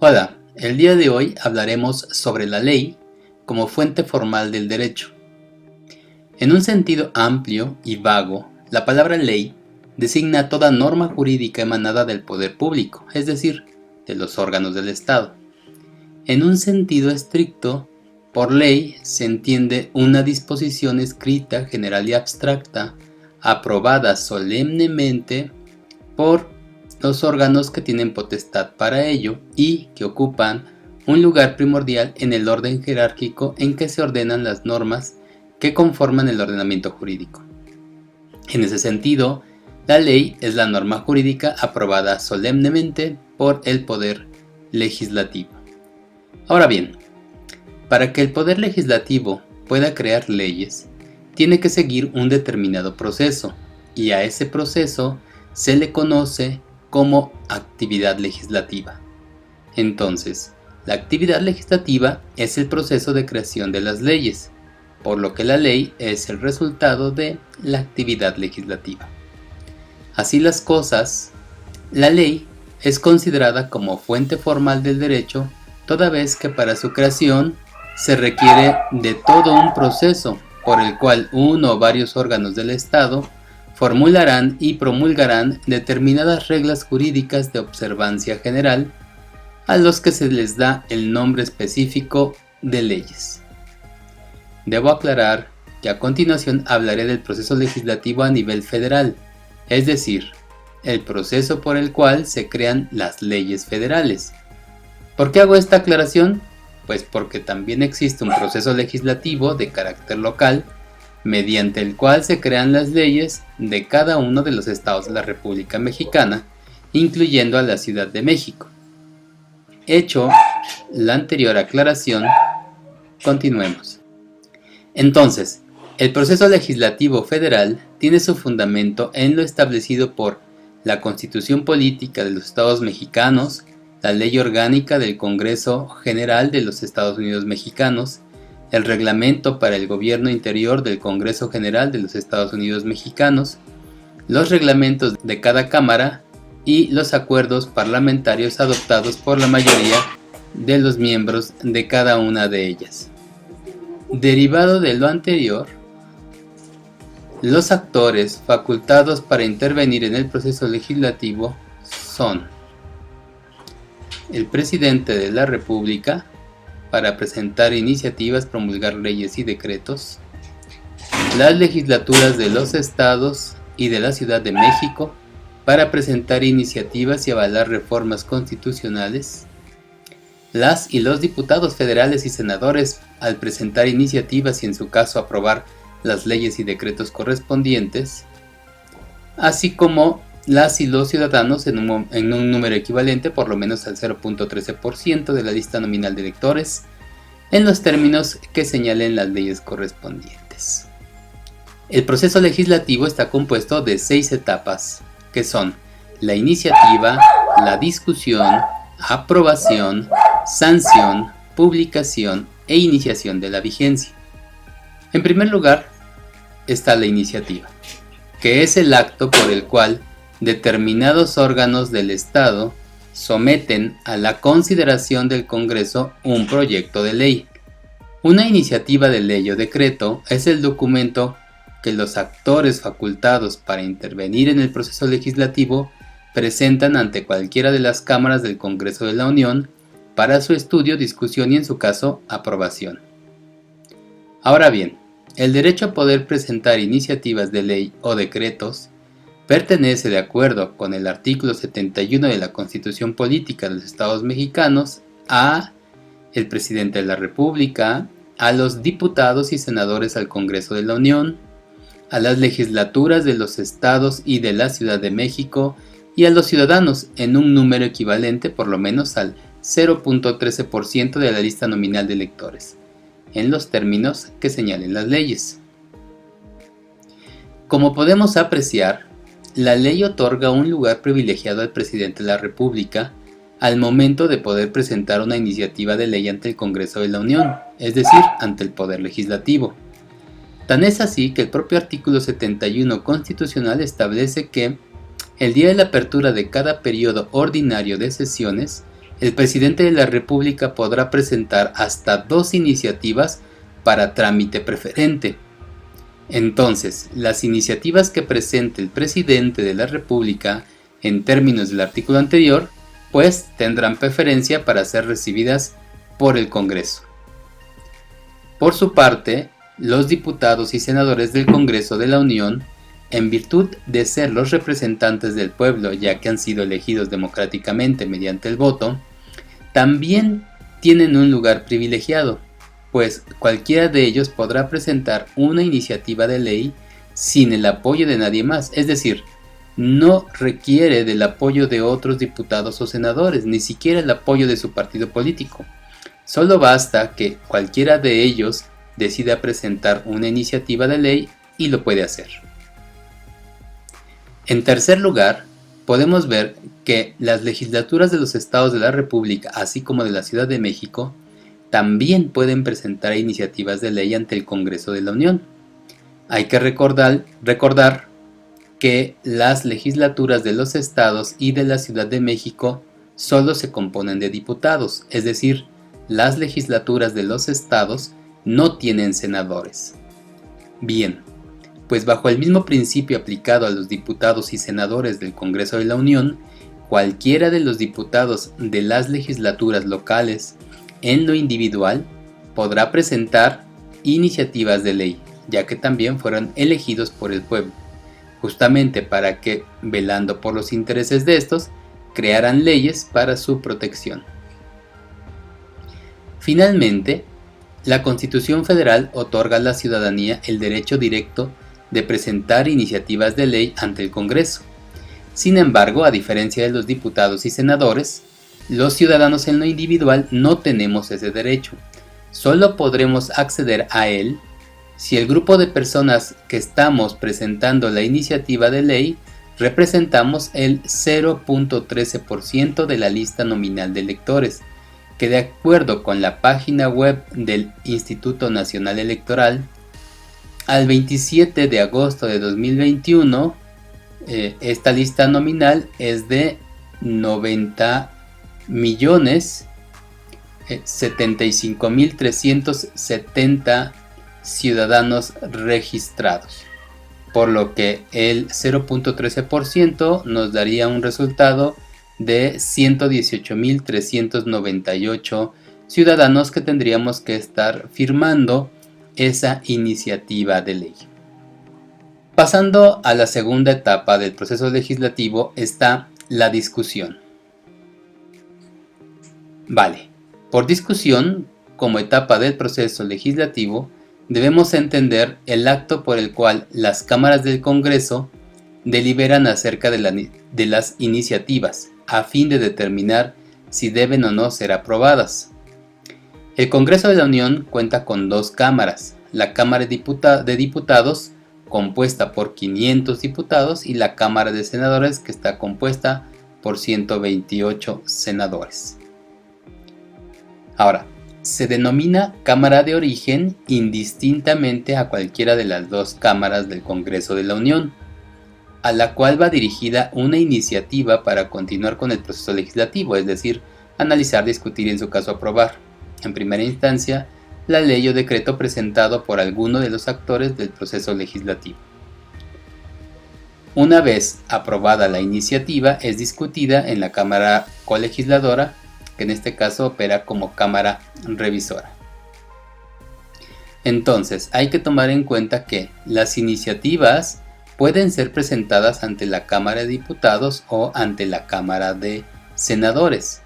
Hola, el día de hoy hablaremos sobre la ley como fuente formal del derecho. En un sentido amplio y vago, la palabra ley designa toda norma jurídica emanada del poder público, es decir, de los órganos del Estado. En un sentido estricto, por ley se entiende una disposición escrita, general y abstracta, aprobada solemnemente por los órganos que tienen potestad para ello y que ocupan un lugar primordial en el orden jerárquico en que se ordenan las normas que conforman el ordenamiento jurídico. En ese sentido, la ley es la norma jurídica aprobada solemnemente por el Poder Legislativo. Ahora bien, para que el Poder Legislativo pueda crear leyes, tiene que seguir un determinado proceso, y a ese proceso se le conoce como actividad legislativa. Entonces, la actividad legislativa es el proceso de creación de las leyes, por lo que la ley es el resultado de la actividad legislativa. Así las cosas, la ley es considerada como fuente formal del derecho, toda vez que para su creación se requiere de todo un proceso por el cual uno o varios órganos del Estado formularán y promulgarán determinadas reglas jurídicas de observancia general, a los que se les da el nombre específico de leyes. Debo aclarar que a continuación hablaré del proceso legislativo a nivel federal, es decir, el proceso por el cual se crean las leyes federales. ¿Por qué hago esta aclaración? Pues porque también existe un proceso legislativo de carácter local, mediante el cual se crean las leyes de cada uno de los estados de la República Mexicana, incluyendo a la Ciudad de México. Hecho la anterior aclaración, continuemos. Entonces, el proceso legislativo federal tiene su fundamento en lo establecido por la Constitución Política de los Estados Mexicanos, la Ley Orgánica del Congreso General de los Estados Unidos Mexicanos, el Reglamento para el Gobierno Interior del Congreso General de los Estados Unidos Mexicanos, los reglamentos de cada Cámara y los acuerdos parlamentarios adoptados por la mayoría de los miembros de cada una de ellas. Derivado de lo anterior, los actores facultados para intervenir en el proceso legislativo son el Presidente de la República, para presentar iniciativas, promulgar leyes y decretos, las legislaturas de los estados y de la Ciudad de México, para presentar iniciativas y avalar reformas constitucionales, las y los diputados federales y senadores, al presentar iniciativas y en su caso aprobar las leyes y decretos correspondientes, así como las y los ciudadanos en un número equivalente por lo menos al 0.13% de la lista nominal de electores, en los términos que señalen las leyes correspondientes. El proceso legislativo está compuesto de 6 etapas, que son la iniciativa, la discusión, aprobación, sanción, publicación e iniciación de la vigencia. En primer lugar está la iniciativa, que es el acto por el cual determinados órganos del Estado someten a la consideración del Congreso un proyecto de ley. Una iniciativa de ley o decreto es el documento que los actores facultados para intervenir en el proceso legislativo presentan ante cualquiera de las cámaras del Congreso de la Unión para su estudio, discusión y en su caso aprobación. Ahora bien, el derecho a poder presentar iniciativas de ley o decretos pertenece, de acuerdo con el artículo 71 de la Constitución Política de los Estados Mexicanos, a el Presidente de la República, a los diputados y senadores al Congreso de la Unión, a las legislaturas de los estados y de la Ciudad de México y a los ciudadanos en un número equivalente por lo menos al 0.13% de la lista nominal de electores, en los términos que señalen las leyes. Como podemos apreciar, la ley otorga un lugar privilegiado al Presidente de la República al momento de poder presentar una iniciativa de ley ante el Congreso de la Unión, es decir, ante el Poder Legislativo. Tan es así que el propio artículo 71 constitucional establece que el día de la apertura de cada periodo ordinario de sesiones el presidente de la República podrá presentar hasta 2 iniciativas para trámite preferente. Entonces, las iniciativas que presente el presidente de la República en términos del artículo anterior, pues tendrán preferencia para ser recibidas por el Congreso. Por su parte, los diputados y senadores del Congreso de la Unión, en virtud de ser los representantes del pueblo, ya que han sido elegidos democráticamente mediante el voto, también tienen un lugar privilegiado, pues cualquiera de ellos podrá presentar una iniciativa de ley sin el apoyo de nadie más, es decir, no requiere del apoyo de otros diputados o senadores, ni siquiera el apoyo de su partido político. Solo basta que cualquiera de ellos decida presentar una iniciativa de ley y lo puede hacer. En tercer lugar, podemos ver que las legislaturas de los estados de la República, así como de la Ciudad de México, también pueden presentar iniciativas de ley ante el Congreso de la Unión. Hay que recordar que las legislaturas de los estados y de la Ciudad de México solo se componen de diputados, es decir, las legislaturas de los estados no tienen senadores. Bien, pues bajo el mismo principio aplicado a los diputados y senadores del Congreso de la Unión, cualquiera de los diputados de las legislaturas locales en lo individual podrá presentar iniciativas de ley, ya que también fueron elegidos por el pueblo, justamente para que, velando por los intereses de estos, crearan leyes para su protección. Finalmente, la Constitución Federal otorga a la ciudadanía el derecho directo de presentar iniciativas de ley ante el Congreso. Sin embargo, a diferencia de los diputados y senadores, los ciudadanos en lo individual no tenemos ese derecho. Solo podremos acceder a él si el grupo de personas que estamos presentando la iniciativa de ley representamos el 0.13% de la lista nominal de electores, que de acuerdo con la página web del Instituto Nacional Electoral, al 27 de agosto de 2021, esta lista nominal es de 90.075.370 ciudadanos registrados, por lo que el 0.13% nos daría un resultado de 118.398 ciudadanos que tendríamos que estar firmando esa iniciativa de ley. Pasando a la segunda etapa del proceso legislativo está la discusión. Vale, por discusión, como etapa del proceso legislativo, debemos entender el acto por el cual las cámaras del Congreso deliberan acerca de las iniciativas, a fin de determinar si deben o no ser aprobadas. El Congreso de la Unión cuenta con 2 cámaras, la Cámara de Diputados, compuesta por 500 diputados, y la Cámara de Senadores, que está compuesta por 128 senadores. Ahora, se denomina Cámara de Origen indistintamente a cualquiera de las 2 cámaras del Congreso de la Unión, a la cual va dirigida una iniciativa para continuar con el proceso legislativo, es decir, analizar, discutir y en su caso aprobar, en primera instancia, la ley o decreto presentado por alguno de los actores del proceso legislativo. Una vez aprobada la iniciativa, es discutida en la Cámara Colegisladora, que en este caso opera como Cámara Revisora. Entonces, hay que tomar en cuenta que las iniciativas pueden ser presentadas ante la Cámara de Diputados o ante la Cámara de Senadores.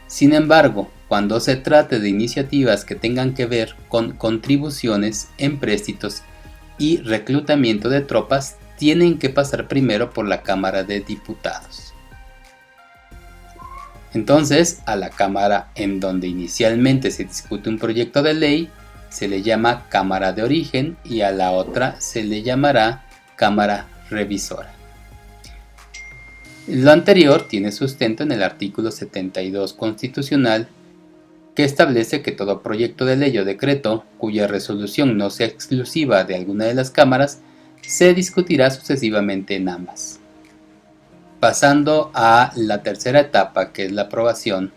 Sin embargo, cuando se trate de iniciativas que tengan que ver con contribuciones, empréstitos y reclutamiento de tropas, tienen que pasar primero por la Cámara de Diputados. Entonces, a la Cámara en donde inicialmente se discute un proyecto de ley se le llama Cámara de Origen y a la otra se le llamará Cámara Revisora. Lo anterior tiene sustento en el artículo 72 constitucional, que establece que todo proyecto de ley o decreto cuya resolución no sea exclusiva de alguna de las cámaras se discutirá sucesivamente en ambas. Pasando a la tercera etapa, que es la aprobación,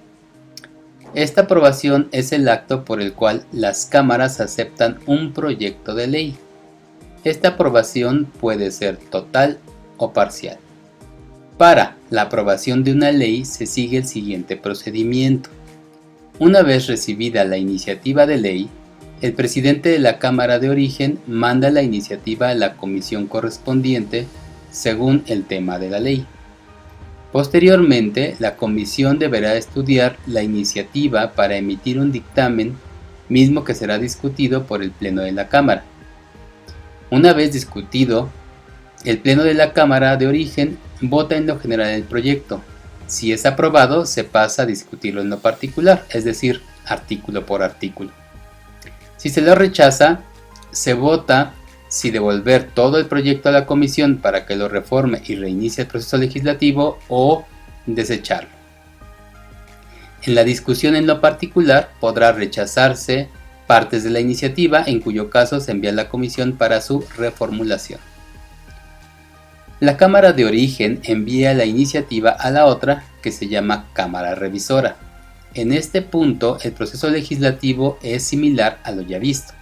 Esta aprobación es el acto por el cual las cámaras aceptan un proyecto de ley. Esta aprobación puede ser total o parcial. Para la aprobación de una ley se sigue el siguiente procedimiento. Una vez recibida la iniciativa de ley, el presidente de la Cámara de Origen manda la iniciativa a la comisión correspondiente según el tema de la ley. Posteriormente, la comisión deberá estudiar la iniciativa para emitir un dictamen, mismo que será discutido por el Pleno de la Cámara. Una vez discutido, el Pleno de la Cámara de Origen vota en lo general el proyecto. Si es aprobado, se pasa a discutirlo en lo particular, es decir, artículo por artículo. Si se lo rechaza, se vota si devolver todo el proyecto a la comisión para que lo reforme y reinicie el proceso legislativo o desecharlo. En la discusión en lo particular podrá rechazarse partes de la iniciativa, en cuyo caso se envía a la comisión para su reformulación. La Cámara de Origen envía la iniciativa a la otra, que se llama Cámara Revisora. En este punto, el proceso legislativo es similar a lo ya visto.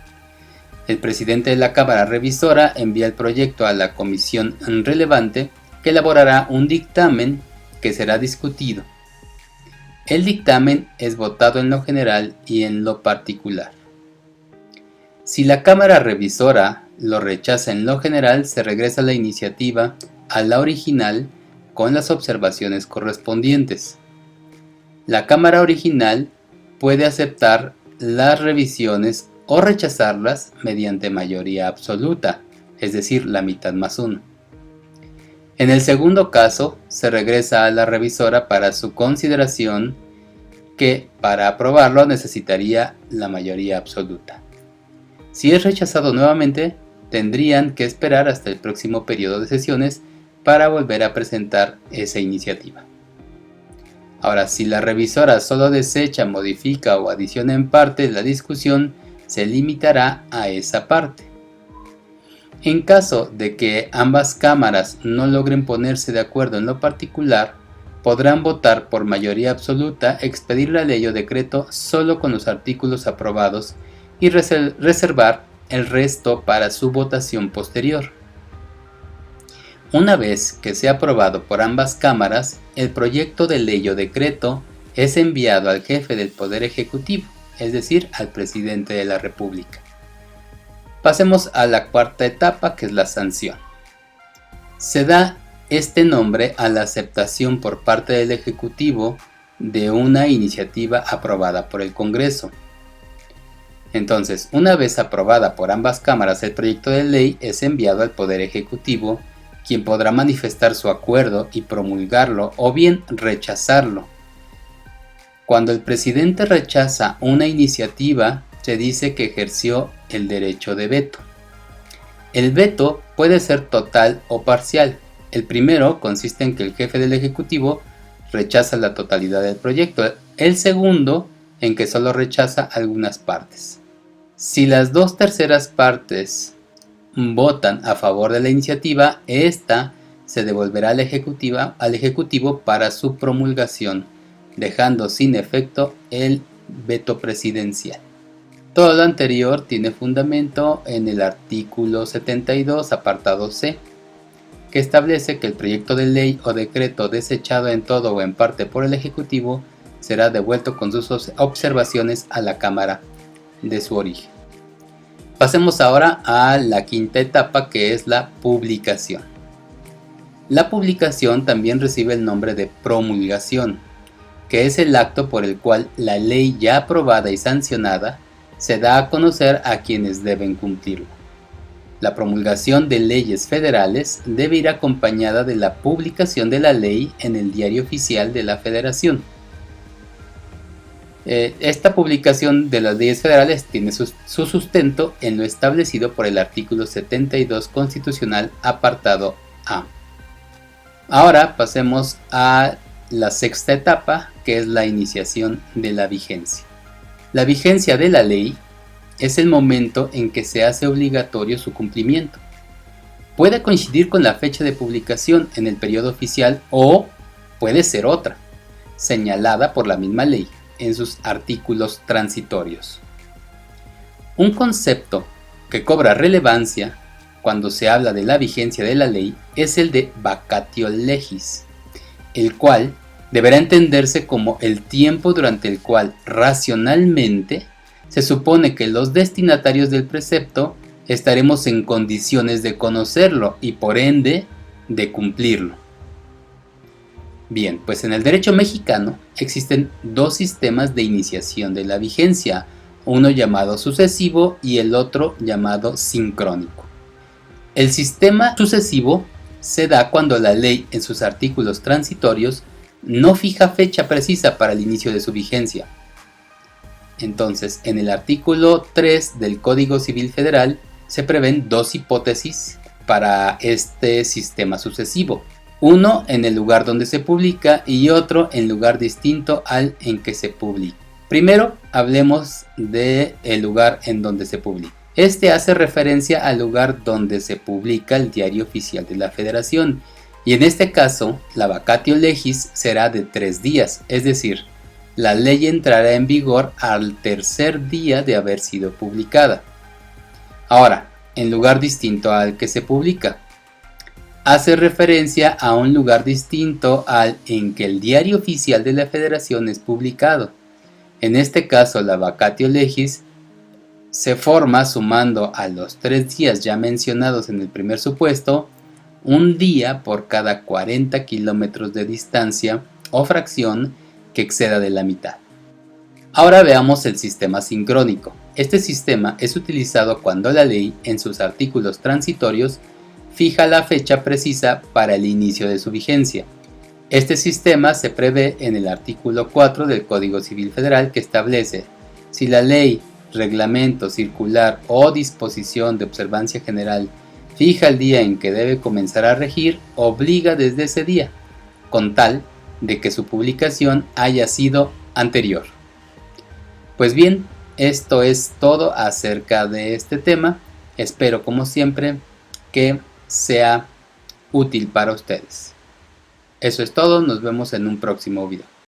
El presidente de la Cámara Revisora envía el proyecto a la comisión relevante, que elaborará un dictamen que será discutido. El dictamen es votado en lo general y en lo particular. Si la Cámara Revisora lo rechaza en lo general, se regresa la iniciativa a la original con las observaciones correspondientes. La Cámara original puede aceptar las revisiones o rechazarlas mediante mayoría absoluta, es decir, la mitad más uno. En el segundo caso, se regresa a la revisora para su consideración, que para aprobarlo necesitaría la mayoría absoluta. Si es rechazado nuevamente, tendrían que esperar hasta el próximo periodo de sesiones para volver a presentar esa iniciativa. Ahora, si la revisora solo desecha, modifica o adiciona en parte, la discusión se limitará a esa parte. En caso de que ambas cámaras no logren ponerse de acuerdo en lo particular, podrán votar por mayoría absoluta, expedir la ley o decreto solo con los artículos aprobados y reservar el resto para su votación posterior. Una vez que sea aprobado por ambas cámaras, el proyecto de ley o decreto es enviado al jefe del Poder Ejecutivo, es decir, al presidente de la República. Pasemos a la cuarta etapa, que es la sanción. Se da este nombre a la aceptación por parte del Ejecutivo de una iniciativa aprobada por el Congreso. Entonces, una vez aprobada por ambas cámaras, el proyecto de ley es enviado al Poder Ejecutivo, quien podrá manifestar su acuerdo y promulgarlo o bien rechazarlo. Cuando el presidente rechaza una iniciativa, se dice que ejerció el derecho de veto. El veto puede ser total o parcial. El primero consiste en que el jefe del Ejecutivo rechaza la totalidad del proyecto. El segundo, en que solo rechaza algunas partes. Si las 2/3 partes votan a favor de la iniciativa, esta se devolverá al Ejecutivo para su promulgación, dejando sin efecto el veto presidencial. Todo lo anterior tiene fundamento en el artículo 72, apartado C, que establece que el proyecto de ley o decreto desechado en todo o en parte por el Ejecutivo será devuelto con sus observaciones a la Cámara de su origen. Pasemos ahora a la quinta etapa, que es la publicación. La publicación también recibe el nombre de promulgación, que es el acto por el cual la ley ya aprobada y sancionada se da a conocer a quienes deben cumplirla. La promulgación de leyes federales debe ir acompañada de la publicación de la ley en el Diario Oficial de la Federación. Esta publicación de las leyes federales tiene su sustento en lo establecido por el artículo 72 constitucional, apartado A. Ahora pasemos a la sexta etapa, que es la iniciación de la vigencia. La vigencia de la ley es el momento en que se hace obligatorio su cumplimiento. Puede coincidir con la fecha de publicación en el periodo oficial o puede ser otra, señalada por la misma ley. en sus artículos transitorios. Un concepto que cobra relevancia cuando se habla de la vigencia de la ley es el de vacatio legis, el cual deberá entenderse como el tiempo durante el cual racionalmente se supone que los destinatarios del precepto estaremos en condiciones de conocerlo y por ende de cumplirlo. Bien, pues en el derecho mexicano existen dos sistemas de iniciación de la vigencia, uno llamado sucesivo y el otro llamado sincrónico. El sistema sucesivo se da cuando la ley en sus artículos transitorios no fija fecha precisa para el inicio de su vigencia. Entonces, en el artículo 3 del Código Civil Federal se prevén dos hipótesis para este sistema sucesivo. Uno en el lugar donde se publica y otro en lugar distinto al en que se publica. Primero, hablemos del lugar en donde se publica. Este hace referencia al lugar donde se publica el Diario Oficial de la Federación, y en este caso, la vacatio legis será de 3 días, es decir, la ley entrará en vigor al tercer día de haber sido publicada. Ahora, en lugar distinto al que se publica, hace referencia a un lugar distinto al en que el Diario Oficial de la Federación es publicado. En este caso, la vacatio legis se forma sumando a los 3 días ya mencionados en el primer supuesto, un día por cada 40 kilómetros de distancia o fracción que exceda de la mitad. Ahora veamos el sistema sincrónico. Este sistema es utilizado cuando la ley, en sus artículos transitorios, fija la fecha precisa para el inicio de su vigencia. Este sistema se prevé en el artículo 4 del Código Civil Federal, que establece: si la ley, reglamento, circular o disposición de observancia general fija el día en que debe comenzar a regir, obliga desde ese día, con tal de que su publicación haya sido anterior. Pues bien, esto es todo acerca de este tema. Espero, como siempre, que sea útil para ustedes. Eso es todo, nos vemos en un próximo video.